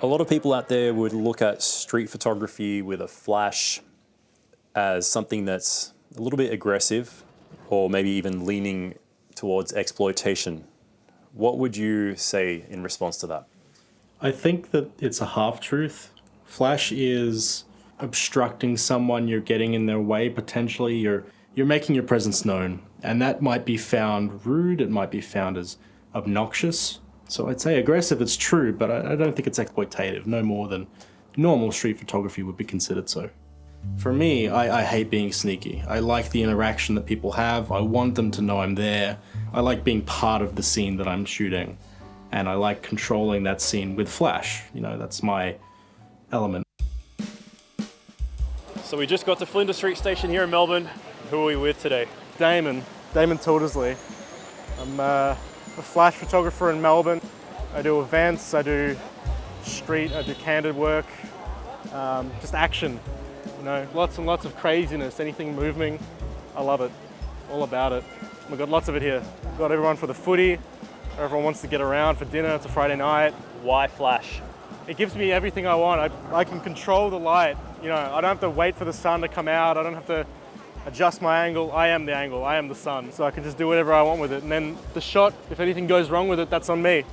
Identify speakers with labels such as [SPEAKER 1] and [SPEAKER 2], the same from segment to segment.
[SPEAKER 1] A lot of people out there would look at street photography with a flash as something that's a little bit aggressive or maybe even leaning towards exploitation. What would you say in response to that?
[SPEAKER 2] I think that it's a half-truth. Flash is obstructing someone, you're getting in their way potentially, you're making your presence known. And that might be found rude, it might be found as obnoxious. So I'd say aggressive, it's true, but I don't think it's exploitative, no more than normal street photography would be considered so. For me, I hate being sneaky. I like the interaction that people have. I want them to know I'm there. I like being part of the scene that I'm shooting. And I like controlling that scene with flash. You know, that's my element.
[SPEAKER 3] So we just got to Flinders Street Station here in Melbourne. Who are we with today?
[SPEAKER 4] Damon Tildersley. I'm a flash photographer in Melbourne. I do events, I do street, I do candid work, just action. You know, lots and lots of craziness, anything moving. I love it, all about it. We've got lots of it here. We've got everyone for the footy, everyone wants to get around for dinner, it's a Friday night.
[SPEAKER 3] Why flash?
[SPEAKER 4] It gives me everything I want. I can control the light. You know, I don't have to wait for the sun to come out. I don't have to adjust my angle. I am the angle, I am the sun. So I can just do whatever I want with it. And then the shot, if anything goes wrong with it, that's on me.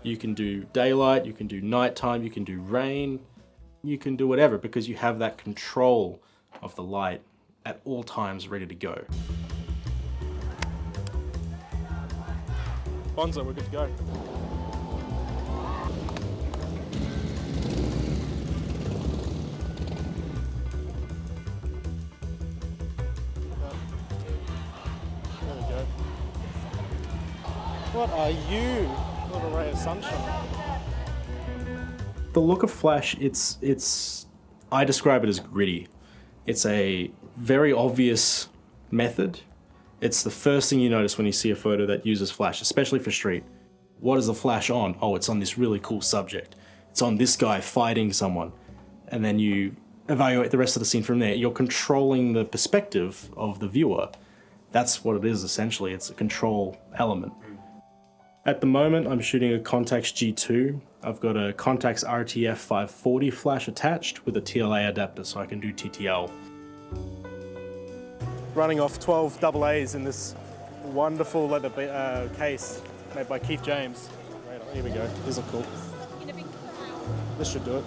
[SPEAKER 2] You can do daylight, you can do nighttime, you can do rain, you can do whatever because you have that control of the light at all times ready to go.
[SPEAKER 4] Bonzo, we're good to go. There we go. What are you? Little ray of sunshine.
[SPEAKER 2] The look of flash, I describe it as gritty. It's a very obvious method. It's the first thing you notice when you see a photo that uses flash, especially for street. What is the flash on? Oh, it's on this really cool subject. It's on this guy fighting someone. And then you evaluate the rest of the scene from there. You're controlling the perspective of the viewer. That's what it is essentially. It's a control element. At the moment, I'm shooting a Contax G2. I've got a Contax RTF 540 flash attached with a TLA adapter so I can do TTL.
[SPEAKER 4] Running off 12 AA's in this wonderful leather case made by Keith James. Right, here we go. These are cool. This should do it.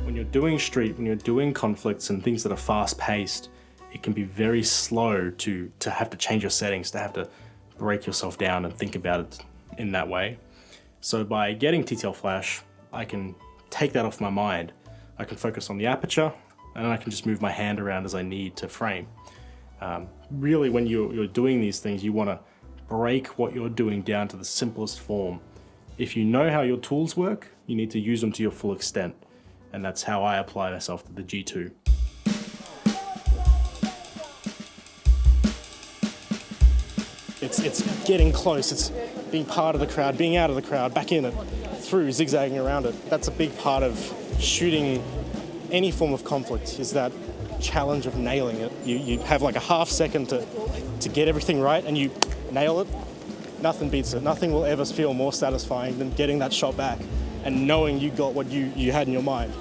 [SPEAKER 2] When you're doing street, when you're doing conflicts and things that are fast-paced, it can be very slow to have to change your settings, to have to break yourself down and think about it in that way. So by getting TTL flash, I can take that off my mind. I can focus on the aperture and I can just move my hand around as I need to frame. Really, when you're doing these things, you want to break what you're doing down to the simplest form. If you know how your tools work, you need to use them to your full extent. And that's how I apply myself to the G2.
[SPEAKER 4] It's getting close, it's being part of the crowd, being out of the crowd, back in it, through, zigzagging around it. That's a big part of shooting any form of conflict, is that challenge of nailing it. You have like a half second to get everything right and you nail it. Nothing beats it. Nothing will ever feel more satisfying than getting that shot back and knowing you got what you had in your mind.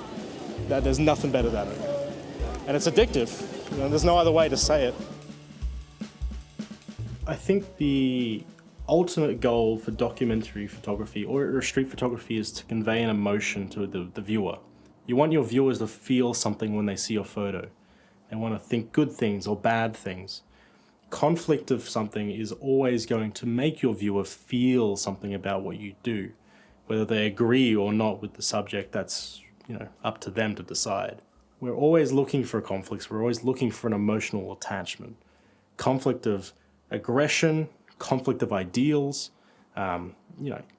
[SPEAKER 4] That there's nothing better than it. And it's addictive. You know, there's no other way to say it.
[SPEAKER 2] I think the ultimate goal for documentary photography or street photography is to convey an emotion to the viewer. You want your viewers to feel something when they see your photo. They want to think good things or bad things. Conflict of something is always going to make your viewer feel something about what you do. Whether they agree or not with the subject, that's, you know, up to them to decide. We're always looking for conflicts. We're always looking for an emotional attachment. Conflict of aggression, conflict of ideals,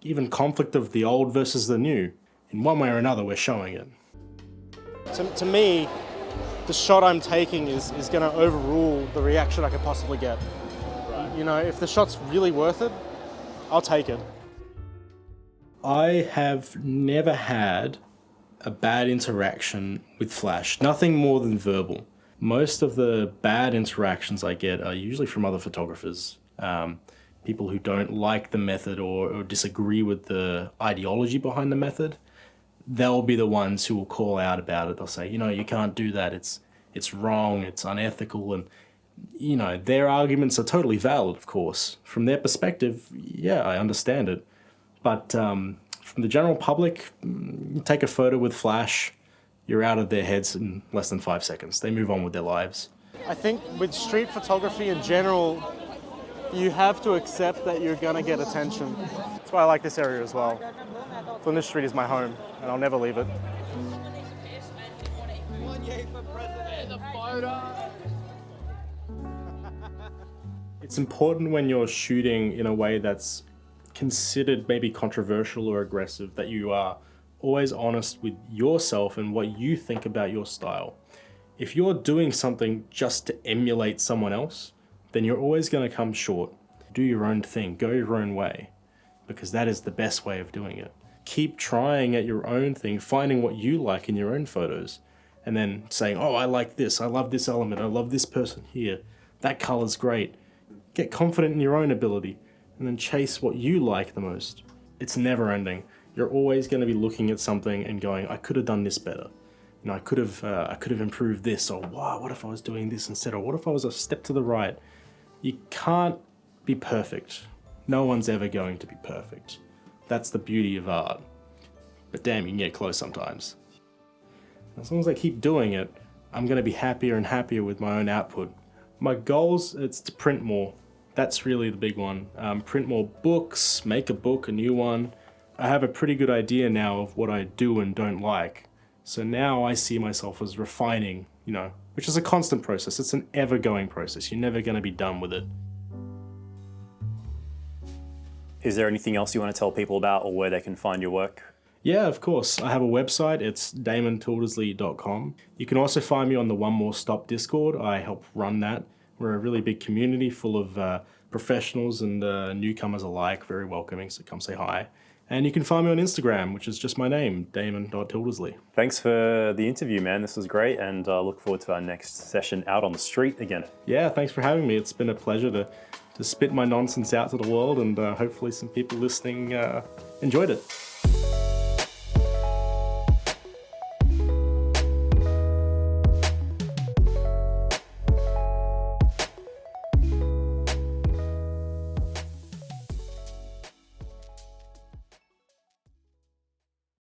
[SPEAKER 2] even conflict of the old versus the new. In one way or another, we're showing it.
[SPEAKER 4] To me, the shot I'm taking is going to overrule the reaction I could possibly get. You know, if the shot's really worth it, I'll take it.
[SPEAKER 2] I have never had a bad interaction with flash, nothing more than verbal. Most of the bad interactions I get are usually from other photographers. people who don't like the method or disagree with the ideology behind the method, they'll be the ones who will call out about it. They'll say, you can't do that. It's wrong. It's unethical. And, their arguments are totally valid, of course. From their perspective, yeah, I understand it. But from the general public, you take a photo with flash, you're out of their heads in less than 5 seconds. They move on with their lives.
[SPEAKER 4] I think with street photography in general, you have to accept that you're gonna get attention. That's why I like this area as well. Flinders Street is my home, and I'll never leave it.
[SPEAKER 2] It's important when you're shooting in a way that's considered maybe controversial or aggressive that you are always honest with yourself and what you think about your style. If you're doing something just to emulate someone else, then you're always going to come short. Do your own thing, go your own way, because that is the best way of doing it. Keep trying at your own thing, finding what you like in your own photos, and then saying, oh, I like this, I love this element, I love this person here, that color's great. Get confident in your own ability, and then chase what you like the most. It's never ending. You're always going to be looking at something and going, I could have done this better. I could have improved this, or wow, what if I was doing this instead, or what if I was a step to the right? You can't be perfect. No one's ever going to be perfect. That's the beauty of art. But damn, you can get close sometimes. As long as I keep doing it, I'm going to be happier and happier with my own output. My goals, it's to print more. That's really the big one. Print more books, make a book, a new one. I have a pretty good idea now of what I do and don't like. So now I see myself as refining, which is a constant process. It's an ever-going process. You're never going to be done with it.
[SPEAKER 1] Is there anything else you want to tell people about or where they can find your work?
[SPEAKER 2] Yeah, of course. I have a website. It's damontildesley.com. You can also find me on the One More Stop Discord. I help run that. We're a really big community full of professionals and newcomers alike, very welcoming, so come say hi. And you can find me on Instagram, which is just my name, damon.tildesley.
[SPEAKER 1] Thanks for the interview, man. This was great, and I look forward to our next session out on the street again.
[SPEAKER 2] Yeah, thanks for having me. It's been a pleasure to spit my nonsense out to the world, and hopefully some people listening enjoyed it.